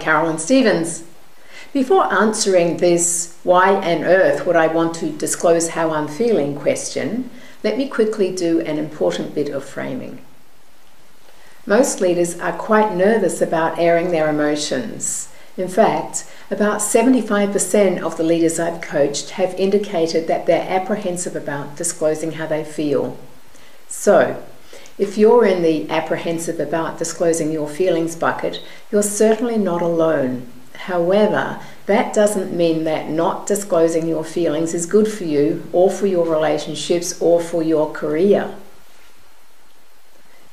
Carolyn Stevens. Before answering this "why on earth would I want to disclose how I'm feeling" question, let me quickly do an important bit of framing. Most leaders are quite nervous about airing their emotions. In fact, about 75% of the leaders I've coached have indicated that they're apprehensive about disclosing how they feel. So, if you're in the apprehensive about disclosing your feelings bucket, you're certainly not alone. However, that doesn't mean that not disclosing your feelings is good for you, or for your relationships, or for your career.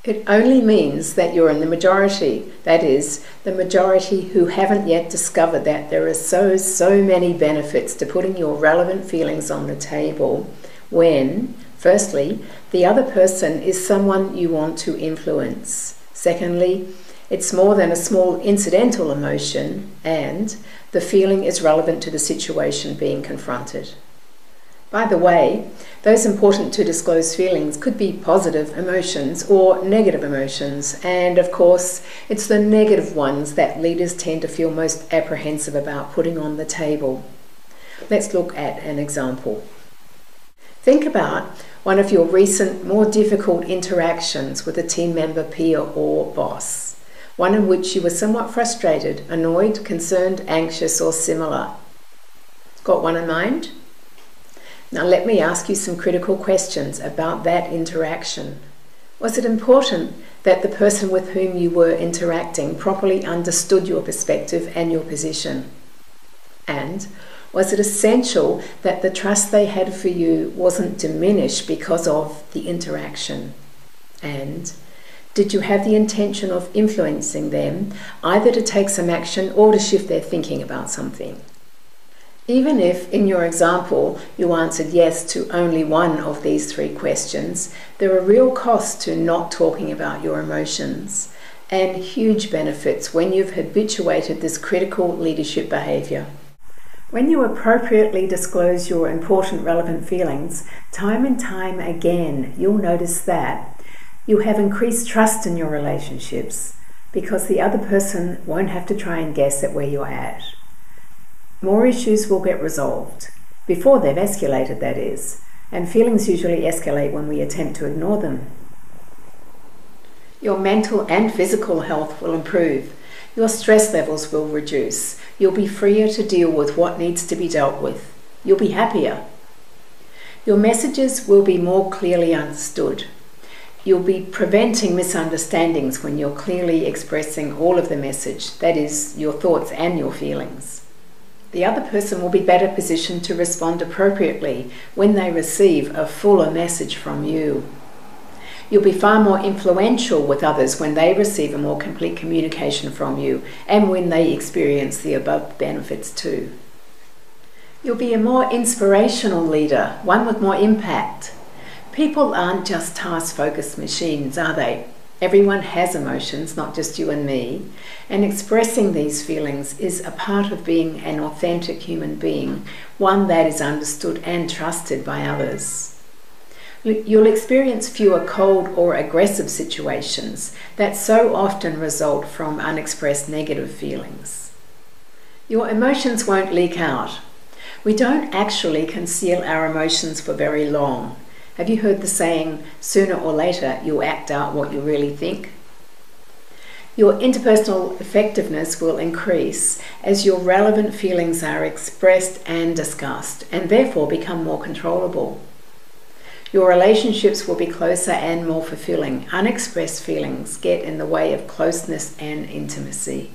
It only means that you're in the majority, that is, the majority who haven't yet discovered that there are so many benefits to putting your relevant feelings on the table when, firstly, the other person is someone you want to influence. Secondly, it's more than a small incidental emotion, and the feeling is relevant to the situation being confronted. By the way, those important to disclose feelings could be positive emotions or negative emotions, and of course, it's the negative ones that leaders tend to feel most apprehensive about putting on the table. Let's look at an example. Think about one of your recent, more difficult interactions with a team member, peer, or boss. One in which you were somewhat frustrated, annoyed, concerned, anxious, or similar. Got one in mind? Now let me ask you some critical questions about that interaction. Was it important that the person with whom you were interacting properly understood your perspective and your position? And was it essential that the trust they had for you wasn't diminished because of the interaction? And did you have the intention of influencing them, either to take some action or to shift their thinking about something? Even if, in your example, you answered yes to only one of these three questions, there are real costs to not talking about your emotions, and huge benefits when you've habituated this critical leadership behavior. When you appropriately disclose your important, relevant feelings, time and time again, you'll notice that you have increased trust in your relationships because the other person won't have to try and guess at where you're at. More issues will get resolved, before they've escalated, that is, and feelings usually escalate when we attempt to ignore them. Your mental and physical health will improve. Your stress levels will reduce. You'll be freer to deal with what needs to be dealt with. You'll be happier. Your messages will be more clearly understood. You'll be preventing misunderstandings when you're clearly expressing all of the message, that is, your thoughts and your feelings. The other person will be better positioned to respond appropriately when they receive a fuller message from you. You'll be far more influential with others when they receive a more complete communication from you and when they experience the above benefits too. You'll be a more inspirational leader, one with more impact. People aren't just task-focused machines, are they? Everyone has emotions, not just you and me, and expressing these feelings is a part of being an authentic human being, one that is understood and trusted by others. You'll experience fewer cold or aggressive situations that so often result from unexpressed negative feelings. Your emotions won't leak out. We don't actually conceal our emotions for very long. Have you heard the saying, sooner or later you'll act out what you really think? Your interpersonal effectiveness will increase as your relevant feelings are expressed and discussed, and therefore become more controllable. Your relationships will be closer and more fulfilling. Unexpressed feelings get in the way of closeness and intimacy.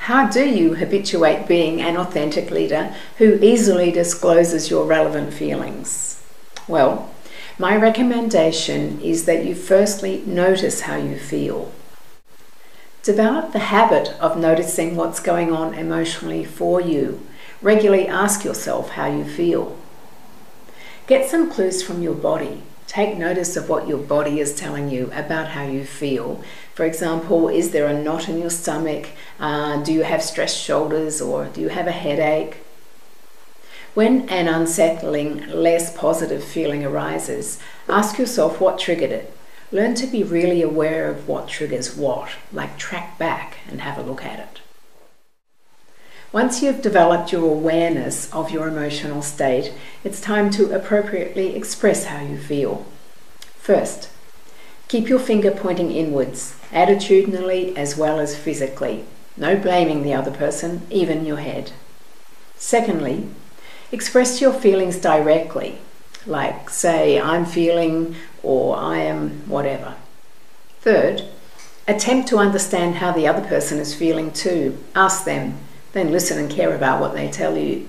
How do you habituate being an authentic leader who easily discloses your relevant feelings? Well, my recommendation is that you firstly notice how you feel. Develop the habit of noticing what's going on emotionally for you. Regularly ask yourself how you feel. Get some clues from your body. Take notice of what your body is telling you about how you feel. For example, is there a knot in your stomach? Do you have stressed shoulders, or do you have a headache? When an unsettling, less positive feeling arises, ask yourself what triggered it. Learn to be really aware of what triggers what, like track back and have a look at it. Once you've developed your awareness of your emotional state, it's time to appropriately express how you feel. First, keep your finger pointing inwards, attitudinally as well as physically. No blaming the other person, even your head. Secondly, express your feelings directly, like say, I'm feeling, or I am whatever. Third, attempt to understand how the other person is feeling too. Ask them, then listen and care about what they tell you.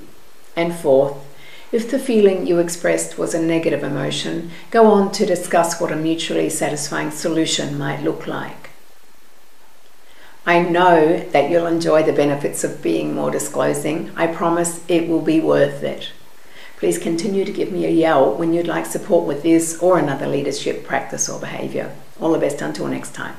And fourth, if the feeling you expressed was a negative emotion, go on to discuss what a mutually satisfying solution might look like. I know that you'll enjoy the benefits of being more disclosing. I promise it will be worth it. Please continue to give me a yell when you'd like support with this or another leadership practice or behaviour. All the best until next time.